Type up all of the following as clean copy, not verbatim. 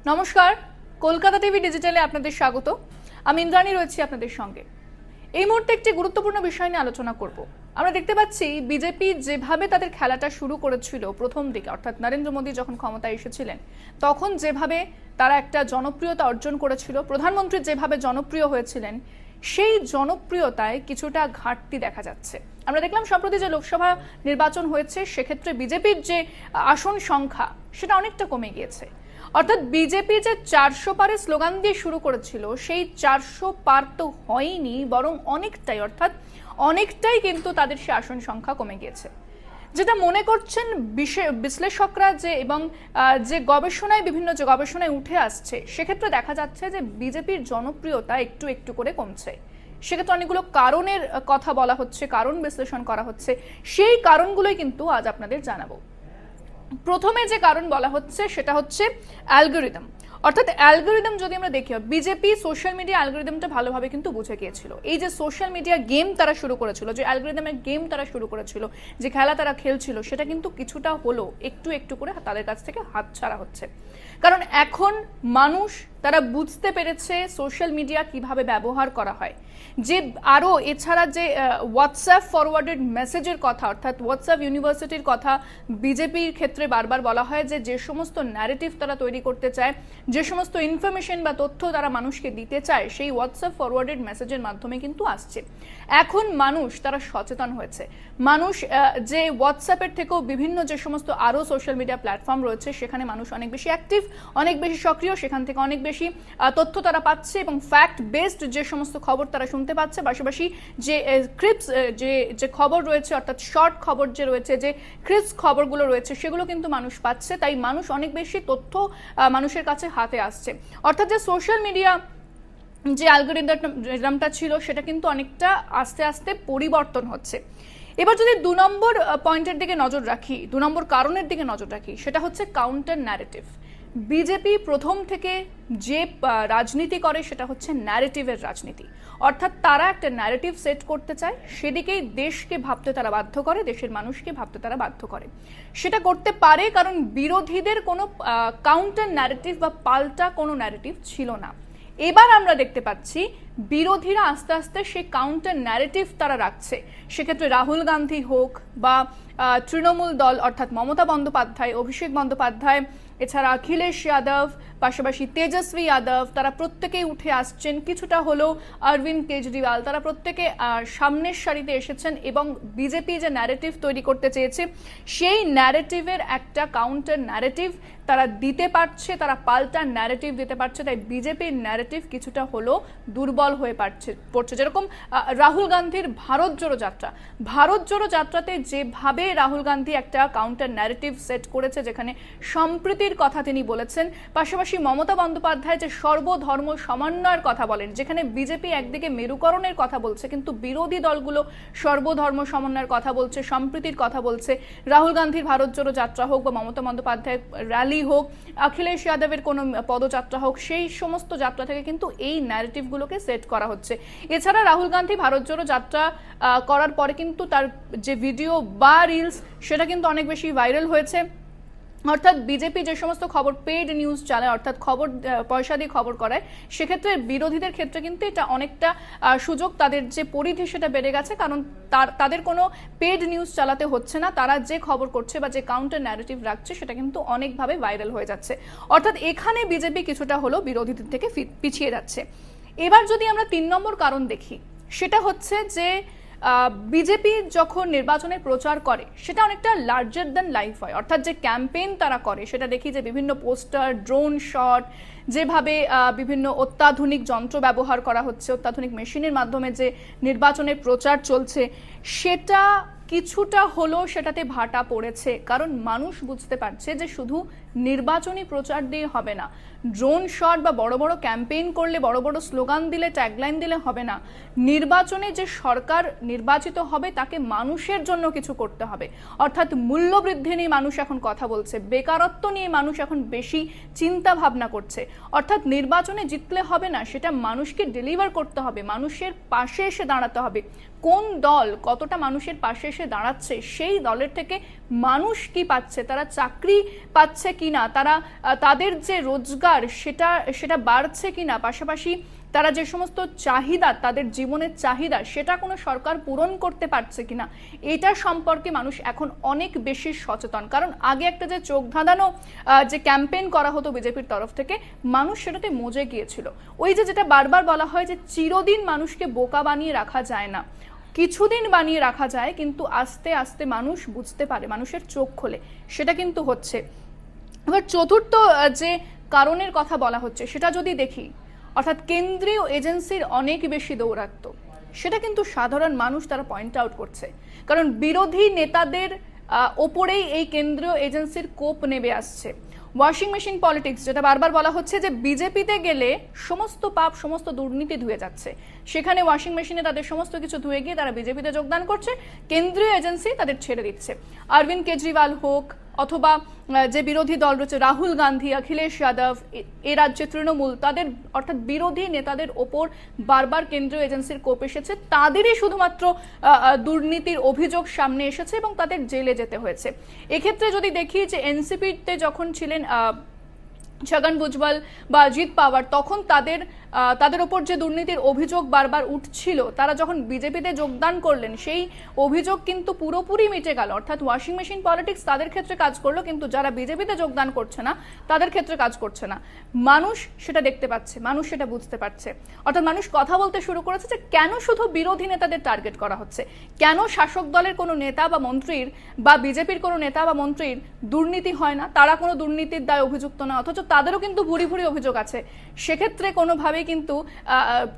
নমস্কার, কলকাতা টিভি ডিজিটালে আপনাদের স্বাগত। আমি ইন্দ্রাণী রয়েছি আপনাদের সঙ্গে। এই মুহূর্তে একটি গুরুত্বপূর্ণ বিষয় নিয়ে আলোচনা করব। আমরা দেখতে পাচ্ছি বিজেপি যেভাবে তাদের খেলাটা শুরু করেছিল প্রথম দিকে, অর্থাৎ নরেন্দ্র মোদী যখন ক্ষমতায় এসেছিলেন তখন যেভাবে তারা একটা জনপ্রিয়তা অর্জন করেছিল, প্রধানমন্ত্রী যেভাবে জনপ্রিয় হয়েছিলেন, সেই জনপ্রিয়তায় কিছুটা ঘাটতি দেখা যাচ্ছে। আমরা দেখলাম সম্প্রতি যে লোকসভা নির্বাচন হয়েছে সেক্ষেত্রে বিজেপির যে আসন সংখ্যা সেটা অনেকটা কমে গিয়েছে। অর্থাৎ বিজেপি যে 400 পারে স্লোগান দিয়ে শুরু করেছিল সেই 400 পার তো হয়নি, বরং অনেকটাই কিন্তু তাদের সে আসন সংখ্যা কমে গিয়েছে। যেটা মনে করছেন বিশ্লেষকরা এবং যে বিভিন্ন গবেষণায় উঠে আসছে, সেক্ষেত্রে দেখা যাচ্ছে যে বিজেপির জনপ্রিয়তা একটু একটু করে কমছে। সেক্ষেত্রে অনেকগুলো কারণের কথা বলা হচ্ছে, কারণ বিশ্লেষণ করা হচ্ছে। সেই কারণগুলোই কিন্তু আজ আপনাদের জানাবো। প্রথমে যে কারণ বলা হচ্ছে সেটা হচ্ছে অ্যালগোরিদম। অর্থাৎ অ্যালগোরিদম যদি আমরা দেখি, বিজেপি সোশ্যাল মিডিয়া অ্যালগোরিদমটা ভালোভাবে কিন্তু বুঝে গিয়েছিল। এই যে সোশ্যাল মিডিয়া গেম তারা শুরু করেছিল, যে অ্যালগোরিদমের গেম তারা শুরু করেছিল, যে খেলা তারা খেলছিল, সেটা কিন্তু কিছুটা হলো একটু একটু করে তাদের কাছ থেকে হাতছাড়া হচ্ছে। কারণ এখন মানুষ তারা বুঝতে পেরেছে সোশ্যাল মিডিয়া কিভাবে ব্যবহার করা হয়। যে আরও এছাড়া যে হোয়াটসঅ্যাপ ফরওয়ার্ডেড মেসেজের কথা, অর্থাৎ হোয়াটসঅ্যাপ ইউনিভার্সিটির কথা বিজেপির ক্ষেত্রে বারবার বলা হয়, যে সমস্ত ন্যারেটিভ তারা তৈরি করতে চায়, যে সমস্ত ইনফরমেশন বা তথ্য তারা মানুষকে দিতে চায়, সেই হোয়াটসঅ্যাপ ফরওয়ার্ডেড মেসেজের মাধ্যমে কিন্তু আসছে। এখন মানুষ তারা সচেতন হয়েছে। মানুষ যে হোয়াটসঅ্যাপের থেকেও বিভিন্ন যে সমস্ত আরও সোশ্যাল মিডিয়া প্ল্যাটফর্ম রয়েছে সেখানে মানুষ অনেক বেশি অ্যাক্টিভ, অনেক বেশি সক্রিয়, সেখান থেকে অনেক বেশি তথ্য তারা পাচ্ছে এবং ফ্যাক্ট বেসড যে সমস্ত খবর তারা শুনতে পাচ্ছে, পাশাপাশি যে ক্রিপস যে খবর রয়েছে, অর্থাৎ শর্ট খবর যে রয়েছে, যে ক্রিপস খবরগুলো রয়েছে, সেগুলো কিন্তু মানুষ পাচ্ছে। তাই মানুষ অনেক বেশি তথ্য মানুষের কাছে হাতে আসছে। অর্থাৎ যে সোশ্যাল মিডিয়া যে অ্যালগোরিদমটা ছিল সেটা কিন্তু অনেকটা আস্তে আস্তে পরিবর্তন হচ্ছে। এবার যদি 2 নম্বর পয়েন্টের দিকে নজর রাখি, 2 নম্বর কারণের দিকে নজর রাখি, সেটা হচ্ছে কাউন্টার ন্যারেটিভ। বিজেপি প্রথম থেকে যে রাজনীতি করে সেটা হচ্ছে ন্যারেটিভের রাজনীতি। অর্থাৎ তারা একটা ন্যারেটিভ সেট করতে চায়, সেদিকেই দেশকে ভাবতে তারা বাধ্য করে, দেশের মানুষকে ভাবতে তারা বাধ্য করে। সেটা করতে পারে কারণ বিরোধীদের কোনো কাউন্টার ন্যারেটিভ বা পাল্টা কোনো ন্যারেটিভ ছিল না। এবার আমরা দেখতে পাচ্ছি বিরোধীরা আস্তে আস্তে সেই কাউন্টার ন্যারেটিভ তারা রাখছে। সেক্ষেত্রে রাহুল গান্ধী হোক বা তৃণমূল দল অর্থাৎ মমতা বন্দ্যোপাধ্যায়, অভিষেক বন্দ্যোপাধ্যায়, এছাড়া অখিলেশ যাদব, পাশাপাশি তেজস্বী যাদব, তারা প্রত্যেকেই উঠে আসছেন। কিছুটা হলেও অরবিন্দ কেজরিওয়াল, তারা প্রত্যেকে সামনের সারিতে এসেছেন এবং বিজেপি যে ন্যারেটিভ তৈরি করতে চেয়েছে সেই ন্যারেটিভের একটা কাউন্টার ন্যারেটিভ তারা দিতে পারছে, তারা পাল্টা ন্যারেটিভ দিতে পারছে। তাই বিজেপির ন্যারেটিভ কিছুটা হলেও দুর্বল হয়ে পড়ছে। যেরকম রাহুল গান্ধীর ভারত জোড়ো যাত্রাতে যেভাবে রাহুল গান্ধী একটা কাউন্টার ন্যারেটিভ সেট করেছে, যেখানে সম্প্রীতির কথা তিনি বলেছেন, পাশাপাশি মমতা বন্দ্যোপাধ্যায় যে সর্বধর্ম সমন্বয়ের কথা বলেন, যেখানে বিজেপি একদিকে মেরুকরণের কথা বলছে কিন্তু বিরোধী দলগুলো সর্বধর্ম সমন্বয়ের কথা বলছে, সম্প্রীতির কথা বলছে। রাহুল গান্ধীর ভারত জোড়ো যাত্রা হোক বা মমতা বন্দ্যোপাধ্যায়ের র্যালি হোক, অখিলেশ যাদবের কোনো পদযাত্রা হোক, সেই সমস্ত যাত্রা থেকে কিন্তু এই ন্যারেটিভগুলোকে সেট করা হচ্ছে। এছাড়া রাহুল গান্ধী ভারত জোড়ো যাত্রা করার পরে কিন্তু তার যে ভিডিও বা রিলস সেটা কিন্তু অনেক বেশি ভাইরাল হয়েছে। অর্থাৎ বিজেপি যে সমস্ত খবর পেইড নিউজ চালায়, অর্থাৎ খবর পয়সা দিয়ে খবর করায়, সেক্ষেত্রে বিরোধীদের ক্ষেত্রে কিন্তু এটা অনেকটা সুযোগ, তাদের যে পরিধি সেটা বেড়ে গেছে। কারণ তাদের কোনো পেইড নিউজ চালাতে হচ্ছে না, তারা যে খবর করছে বা যে কাউন্টার ন্যারেটিভ রাখছে সেটা কিন্তু অনেকভাবে ভাইরাল হয়ে যাচ্ছে। অর্থাৎ এখানে বিজেপি কিছুটা হলেও বিরোধীদের থেকে পিছিয়ে যাচ্ছে। এবার যদি আমরা 3 নম্বর কারণ দেখি, সেটা হচ্ছে যে বিজেপি যখন নির্বাচনের প্রচার করে সেটা অনেকটা লার্জার দ্যান লাইফ হয়। অর্থাৎ যে ক্যাম্পেইন তারা করে সেটা দেখি যে বিভিন্ন পোস্টার, ড্রোন শট, যেভাবে বিভিন্ন অত্যাধুনিক যন্ত্র ব্যবহার করা হচ্ছে, অত্যাধুনিক মেশিনের মাধ্যমে যে নির্বাচনের প্রচার চলছে, সেটা কিছুটা হলেও সেটাতে ভাটা পড়েছে। কারণ মানুষ বুঝতে পারছে যে শুধু নির্বাচনী প্রচার দিয়ে হবে না, ড্রোন শট বা বড় বড় ক্যাম্পেইন করলে, বড় বড় স্লোগান দিলে, ট্যাগলাইন দিলে হবে না। নির্বাচনে যে সরকার নির্বাচিত হবে তাকে মানুষের জন্য কিছু করতে হবে। অর্থাৎ মূল্যবৃদ্ধি নিয়ে মানুষ এখন কথা বলছে, বেকারত্ব নিয়ে মানুষ এখন বেশি চিন্তা ভাবনা করছে। অর্থাৎ নির্বাচনে জিতলে হবে না, সেটা মানুষকে ডেলিভার করতে হবে, মানুষের পাশে এসে দাঁড়াতে হবে, কোন দল কতটা মানুষের পাশে এসে দাঁড়াচ্ছে, সেই দলের থেকে মানুষ কি পাচ্ছে, তারা চাকরি পাচ্ছে কিনা, তারা তাদের যে রোজগার সেটা বাড়ছে কিনা, পাশাপাশি তারা যে সমস্ত চাহিদা, তাদের জীবনের চাহিদা, সেটা কোনো সরকার পূরণ করতে পারছে কিনা, এটা সম্পর্কে মানুষ এখন অনেক বেশি সচেতন। কারণ আগে একটা যে চোখ ধাঁধানো যে ক্যাম্পেইন করা হতো বিজেপির তরফ থেকে, মানুষ সেটাতে মজে গিয়েছিল। ওই যেটা বারবার বলা হয় যে চিরদিন মানুষকে বোকা বানিয়ে রাখা যায় না, কিছুদিন বানিয়ে রাখা যায়, কিন্তু আস্তে আস্তে মানুষ বুঝতে পারে, মানুষের চোখ খোলে, সেটা কিন্তু হচ্ছে। এবার চতুর্থ যে কারণের কথা বলা হচ্ছে সেটা যদি দেখি, অর্থাৎ কেন্দ্রীয় এজেন্সির অনেক বেশি দৌরাত্ম্য, সেটা কিন্তু সাধারণ মানুষ তারা পয়েন্ট আউট করছে। কারণ বিরোধী নেতাদের ওপরেই এই কেন্দ্রীয় এজেন্সির কোপ নেমে আসছে। ওয়াশিং মেশিন পলিটিক্স, যেটা বারবার বলা হচ্ছে যে বিজেপিতে গেলে সমস্ত পাপ, সমস্ত দুর্নীতি ধুয়ে যাচ্ছে, সেখানে ওয়াশিং মেশিনে তাদের সমস্ত কিছু ধুয়ে গিয়ে তারা বিজেপিতে যোগদান করছে, কেন্দ্রীয় এজেন্সি তাদের ছেড়ে দিচ্ছে। অরবিন্দ কেজরিওয়াল হোক অথবা যে বিরোধী দল রয়েছে রাহুল গান্ধী, অখিলেশ যাদব, এ রাজ্যে তৃণমূল, তাদের অর্থাৎ বিরোধী নেতাদের ওপর বারবার কেন্দ্রীয় এজেন্সির কোপ এসেছে, তাদেরই শুধুমাত্র দুর্নীতির অভিযোগ সামনে এসেছে এবং তাদের জেলে যেতে হয়েছে। এক্ষেত্রে যদি দেখি যে এনসিপিতে যখন ছিলেন ছগন ভুজবল বা অজিত পাওয়ার, তখন তাদের ওপর যে দুর্নীতির অভিযোগ বারবার উঠছিল, তারা যখন বিজেপিতে যোগদান করলেন সেই অভিযোগ কিন্তু পুরোপুরি মিটে গেল। অর্থাৎ ওয়াশিং মেশিন পলিটিক্স তাদের ক্ষেত্রে কাজ করলো, কিন্তু যারা বিজেপিতে যোগদান করছে না তাদের ক্ষেত্রে কাজ করছে না। মানুষ সেটা দেখতে পাচ্ছে, মানুষ সেটা বুঝতে পারছে। অর্থাৎ মানুষ কথা বলতে শুরু করেছে যে কেন শুধু বিরোধী নেতাদের টার্গেট করা হচ্ছে, কেন শাসক দলের কোনো নেতা বা মন্ত্রীর বা বিজেপির কোনো নেতা বা মন্ত্রীর দুর্নীতি হয় না, তারা কোনো দুর্নীতির দায় অভিযুক্ত না, অথচ তাদেরও কিন্তু ভুরি ভুরি অভিযোগ আছে। সেক্ষেত্রে কোনোভাবেই কিন্তু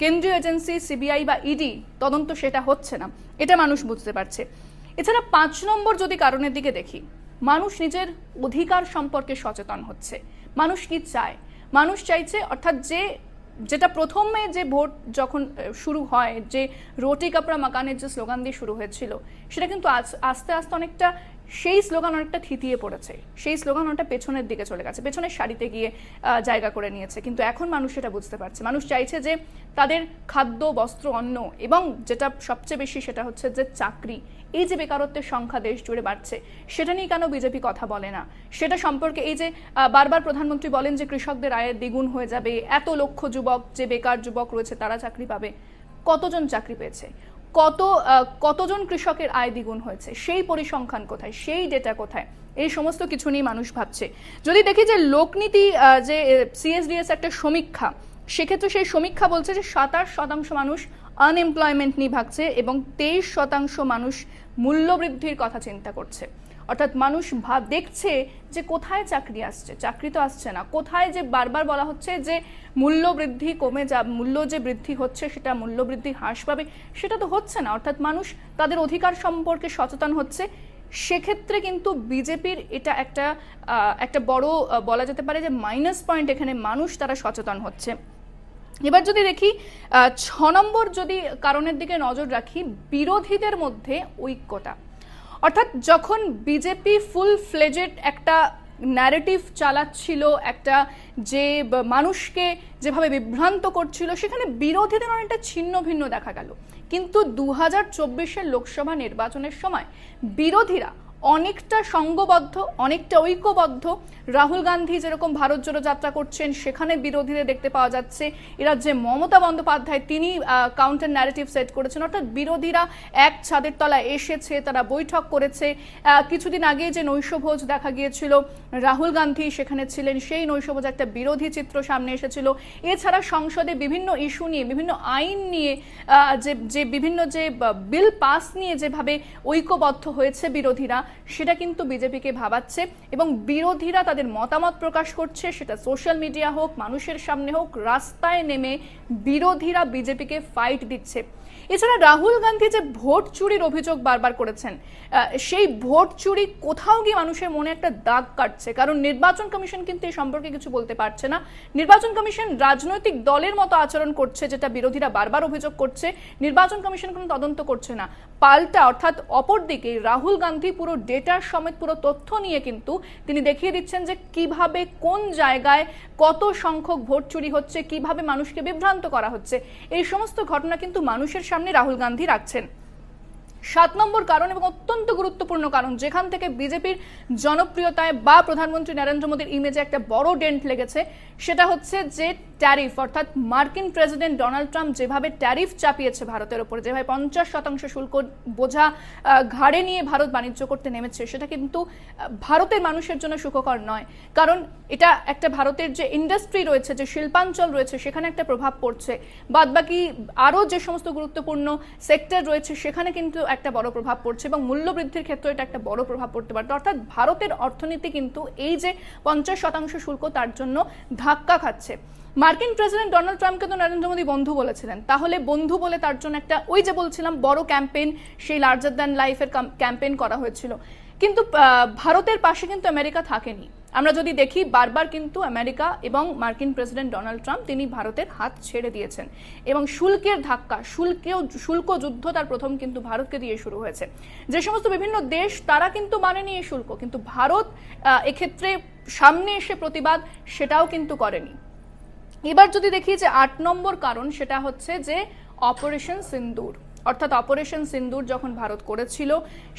কেন্দ্রীয় এজেন্সি, সিবিআই বা ইডি তদন্ত সেটা হচ্ছে না, এটা মানুষ বুঝতে পারছে। এছাড়া 5 নম্বর যদি কারণের দিকে দেখি, মানুষ নিজের অধিকার সম্পর্কে সচেতন হচ্ছে। মানুষ কি চায়? মানুষ চাইছে, অর্থাৎ যেটা প্রথমে যে ভোট যখন শুরু হয়, যে রোটি কাপড়া মাকানের যে স্লোগান দিয়ে শুরু হয়েছিল, সেটা কিন্তু আস্তে আস্তে অনেকটা সেই স্লোগান অনেকটা থিতিয়ে পড়েছে, সেই স্লোগান অনেকটা পেছনের দিকে চলে গেছে, পেছনের সারিতে গিয়ে জায়গা করে নিয়েছে। কিন্তু এখন মানুষ সেটা বুঝতে পারছে, মানুষ চাইছে যে তাদের খাদ্য, বস্ত্র, অন্ন এবং যেটা সবচেয়ে বেশি সেটা হচ্ছে যে চাকরি। এই যে বেকারত্বের সংখ্যা দেশ জুড়ে বাড়ছে, সেটা নিয়ে কেন বিজেপি কথা বলে না? সেটা সম্পর্কে এই যে বারবার প্রধানমন্ত্রী বলেন যে কৃষকদের আয়ের দ্বিগুণ হয়ে যাবে, এত লক্ষ যুবক, যে বেকার যুবক রয়েছে তারা চাকরি পাবে, কতজন চাকরি পেয়েছে, কতজন কৃষকের আয় দ্বিগুণ হয়েছে, সেই পরিসংখ্যান কোথায়, সেই ডেটা কোথায়? এই সমস্ত কিছু নিয়ে মানুষ ভাবছে। যদি দেখি যে লোকনীতি যে সিএসডিএস একটা সমীক্ষা, সেক্ষেত্রে সেই সমীক্ষা বলছে যে 27% মানুষ আনএমপ্লয়মেন্ট নিয়ে ভাবছে এবং 23% মানুষ মূল্যবৃদ্ধির কথা চিন্তা করছে। অর্থাৎ মানুষ দেখছে যে কোথায় চাকরি আসছে, চাকরি তো আসছে না, কোথায় যে বারবার বলা হচ্ছে যে মূল্য বৃদ্ধি কমে মূল্য যে বৃদ্ধি হচ্ছে সেটা মূল্য বৃদ্ধি হ্রাস পাবে, সেটা তো হচ্ছে না। অর্থাৎ মানুষ তাদের অধিকার সম্পর্কে সচেতন হচ্ছে। সেক্ষেত্রে কিন্তু বিজেপির এটা একটা বড় বলা যেতে পারে যে মাইনাস পয়েন্ট, এখানে মানুষ তারা সচেতন হচ্ছে। এবার যদি দেখি 6 নম্বর যদি কারণের দিকে নজর রাখি, বিরোধীদের মধ্যে ঐক্যতা। অর্থাৎ যখন বিজেপি ফুল ফ্লেজেড একটা ন্যারেটিভ চালাচ্ছিল, একটা যে মানুষকে যেভাবে বিভ্রান্ত করছিল, সেখানে বিরোধীদের অনেকটা ছিন্ন ভিন্ন দেখা গেল। কিন্তু 2024-এর লোকসভা নির্বাচনের সময় বিরোধীরা অনেকটা সংঘবদ্ধ, অনেকটা ঐক্যবদ্ধ। রাহুল গান্ধী যেরকম ভারত জোড়ো যাত্রা করছেন, সেখানে বিরোধীদের দেখতে পাওয়া যাচ্ছে। এরা যে মমতা বন্দ্যোপাধ্যায়, তিনি কাউন্টার ন্যারেটিভ সেট করেছেন, অর্থাৎ বিরোধীরা এক ছাদের তলায় এসেছে, তারা বৈঠক করেছে। কিছুদিন আগে যে নৈশভোজ দেখা গিয়েছিল, রাহুল গান্ধী সেখানে ছিলেন, সেই নৈশভোজ একটা বিরোধী চিত্র সামনে এসেছিল। এছাড়া সংসদে বিভিন্ন ইস্যু নিয়ে, বিভিন্ন আইন নিয়ে, যে বিভিন্ন যে বিল পাস নিয়ে যেভাবে ঐক্যবদ্ধ হয়েছে বিরোধীরা, সেটা কিন্তু বিজেপিকে ভাবাচ্ছে এবং বিরোধীরা তাদের মতামত প্রকাশ করছে, সেটা সোশ্যাল মিডিয়া হোক, মানুষের সামনে হোক, রাস্তায় নেমে বিরোধীরা বিজেপিকে ফাইট দিচ্ছে। এছাড়া রাহুল গান্ধী যে ভোট চুরির অভিযোগ বারবার করেছেন, সেই ভোট চুরি কোথাও গিয়ে মানুষের মনে একটা দাগ কাটছে। কারণ নির্বাচন কমিশন কিন্তু এই সম্পর্কে কিছু বলতে পারছে না। নির্বাচন কমিশন রাজনৈতিক দলের মতো আচরণ করছে, যেটা বিরোধীরা বারবার অভিযোগ করছে। নির্বাচন কমিশন কোনো তদন্ত করছে না, পাল্টা অর্থাৎ অপরদিকে রাহুল গান্ধী পুরো ডেটার সমেত পুরো তথ্য নিয়ে কিন্তু তিনি দেখিয়ে দিচ্ছেন যে কিভাবে, কোন জায়গায় কত সংখ্যক ভোট চুরি হচ্ছে, কিভাবে মানুষকে বিভ্রান্ত করা হচ্ছে। এই সমস্ত ঘটনা কিন্তু মানুষের সামনে রাহুল গান্ধী রাখছেন। 7 নম্বর কারণ এবং অত্যন্ত গুরুত্বপূর্ণ কারণ, যেখান থেকে বিজেপির জনপ্রিয়তায় বা প্রধানমন্ত্রী নরেন্দ্র মোদীর ইমেজে একটা বড় ডেন্ট লেগেছে, সেটা হচ্ছে যে ট্যারিফ, অর্থাৎ মার্কিন প্রেসিডেন্ট ডোনাল্ড ট্রাম্প যেভাবে ট্যারিফ চাপিয়েছে ভারতের উপরে, যেভাবে 50% শুল্ক বোঝা ঘাড়ে নিয়ে ভারত বাণিজ্য করতে নেমেছে, সেটা কিন্তু ভারতের মানুষের জন্য সুখকর নয়। কারণ এটা একটা ভারতের যে ইন্ডাস্ট্রি রয়েছে, যে শিল্পাঞ্চল রয়েছে, সেখানে একটা প্রভাব পড়ছে। বাদবাকি আরও যে সমস্ত গুরুত্বপূর্ণ সেক্টর রয়েছে সেখানে কিন্তু একটা বড় প্রভাব পড়ছে এবং মূল্যবৃদ্ধির ক্ষেত্রে এটা একটা বড় প্রভাব পড়তে পারত। অর্থাৎ ভারতের অর্থনীতি কিন্তু এই যে 50% শুল্ক, তার জন্য ধাক্কা খাচ্ছে। মার্কিন প্রেসিডেন্ট ডোনাল্ড ট্রাম্পকে তো নরেন্দ্র মোদী বন্ধু বলেছিলেন, তাহলে বন্ধু বলে তার জন্য একটা, ওই যে বলছিলাম, বড় ক্যাম্পেইন, সেই লার্জার দ্যান লাইফের ক্যাম্পেইন করা হয়েছিল। কিন্তু ভারতের পাশে কিন্তু আমেরিকা থাকেনি। আমরা যদি দেখি, বারবার কিন্তু আমেরিকা এবং মার্কিন প্রেসিডেন্ট ডোনাল্ড ট্রাম্প তিনি ভারতের হাত ছেড়ে দিয়েছেন এবং শুল্কের ধাক্কা, শুল্ক যুদ্ধ তার প্রথম কিন্তু ভারতকে দিয়ে শুরু হয়েছে। যে সমস্ত বিভিন্ন দেশ তারা কিন্তু মানেনি এই শুল্ক, কিন্তু ভারত এক্ষেত্রে সামনে এসে প্রতিবাদ সেটাও কিন্তু করেনি। এবার যদি দেখি যে 8 নম্বর কারণ, সেটা হচ্ছে যে অপারেশন সিন্দুর। অর্থাৎ অপারেশন সিন্দুর যখন ভারত করেছিল,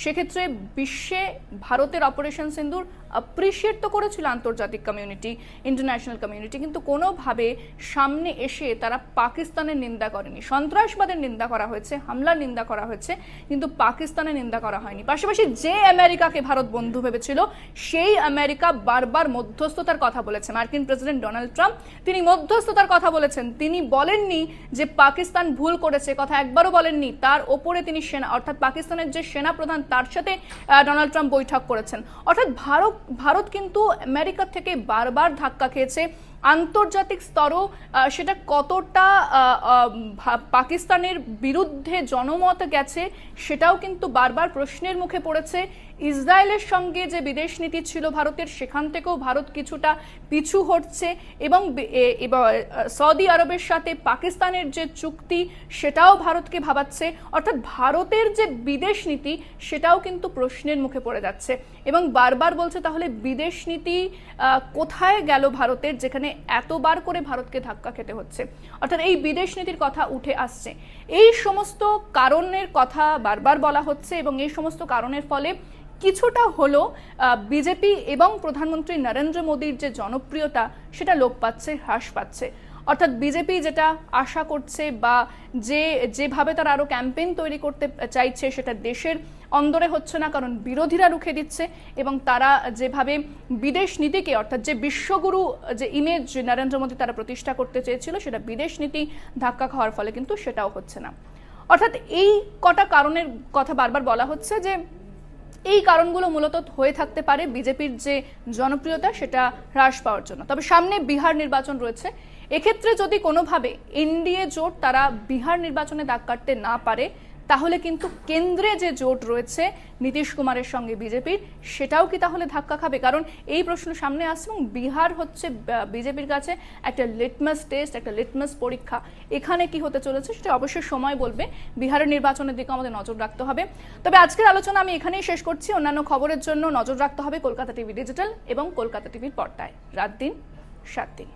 সেক্ষেত্রে বিশ্বে ভারতের অপারেশন সিন্দুর অ্যাপ্রিসিয়েট তো করেছিল আন্তর্জাতিক কমিউনিটি, ইন্টারন্যাশনাল কমিউনিটি, কিন্তু কোনোভাবে সামনে এসে তারা পাকিস্তানের নিন্দা করেনি। সন্ত্রাসবাদের নিন্দা করা হয়েছে, হামলার নিন্দা করা হয়েছে, কিন্তু পাকিস্তানের নিন্দা করা হয়নি। পাশাপাশি যে আমেরিকাকে ভারত বন্ধু ভেবেছিল, সেই আমেরিকা বারবার মধ্যস্থতার কথা বলেছে। মার্কিন প্রেসিডেন্ট ডোনাল্ড ট্রাম্প তিনি মধ্যস্থতার কথা বলেছেন, তিনি বলেননি যে পাকিস্তান ভুল করেছে, কথা একবারও বলেননি। তার ওপরে তিনি সেনা, অর্থাৎ পাকিস্তানের যে সেনা প্রধান, তার সাথে ডোনাল্ড ট্রাম্প বৈঠক করেছেন। অর্থাৎ ভারত কিন্তু আমেরিকা থেকে বারবার ধাক্কা খেয়েছে। আন্তর্জাতিক স্তরও সেটা কতটা পাকিস্তানের বিরুদ্ধে জনমত গেছে, সেটাও কিন্তু বারবার প্রশ্নের মুখে পড়েছে। ইসরায়েলের সঙ্গে যে বিদেশ নীতি ছিল ভারতের, সেখান থেকেও ভারত কিছুটা পিছু হটছে এবং সৌদি আরবের সাথে পাকিস্তানের যে চুক্তি, সেটাও ভারতকে ভাবাচ্ছে। অর্থাৎ ভারতের যে বিদেশ নীতি, সেটাও কিন্তু প্রশ্নের মুখে পড়ে যাচ্ছে এবং বারবার বলছে, তাহলে বিদেশ নীতি কোথায় গেল ভারতের, যেখানে এতবার করে ভারতকে ধাক্কা খেতে হচ্ছে। অর্থাৎ এই বিদেশ নীতির কথা উঠে আসছে। এই সমস্ত কারণের কথা বারবার বলা হচ্ছে এবং এই সমস্ত কারণের ফলে কিছুটা হলো বিজেপি এবং প্রধানমন্ত্রী নরেন্দ্র মোদীর যে জনপ্রিয়তা, সেটা লোপ পাচ্ছে, হ্রাস পাচ্ছে। অর্থাৎ বিজেপি যেটা আশা করছে বা যেভাবে তারা আরো ক্যাম্পেইন তৈরি করতে চাইছে, সেটা দেশের অন্দরে হচ্ছে না, কারণ বিরোধীরা রুখে দিচ্ছে এবং তারা যেভাবে বিদেশ নীতিকে, অর্থাৎ যে বিশ্বগুরু যে ইমেজ নরেন্দ্র মোদী তারা প্রতিষ্ঠা করতে চেয়েছিল, সেটা বিদেশ নীতি ধাক্কা খাওয়ার ফলে কিন্তু সেটাও হচ্ছে না। অর্থাৎ এই কটা কারণের কথা বারবার বলা হচ্ছে যে এই কারণগুলো মূলত হয়ে থাকতে পারে বিজেপির যে জনপ্রিয়তা, সেটা হ্রাস পাওয়ার জন্য। তবে সামনে বিহার নির্বাচন রয়েছে, এক্ষেত্রে যদি কোনোভাবে এনডিএ জোট তারা বিহার নির্বাচনে দাগ কাটতে না পারে, তাহলে কিন্তু কেন্দ্রে যে জোট রয়েছে নীতিশ কুমারের সঙ্গে বিজেপির, সেটাও কি তাহলে ধাক্কা খাবে? কারণ এই প্রশ্ন সামনে আসছে এবং বিহার হচ্ছে বিজেপির কাছে একটা লিটমাস টেস্ট, একটা লিটমাস পরীক্ষা। এখানে কি হতে চলেছে সেটা অবশ্যই সময় বলবে। বিহারের নির্বাচনের দিকে আমাদের নজর রাখতে হবে। তবে আজকের আলোচনা আমি এখানেই শেষ করছি। অন্যান্য খবরের জন্য নজর রাখতে হবে কলকাতা টিভি ডিজিটাল এবং কলকাতা টিভির পর্দায়। রাত দিন 7 দিন।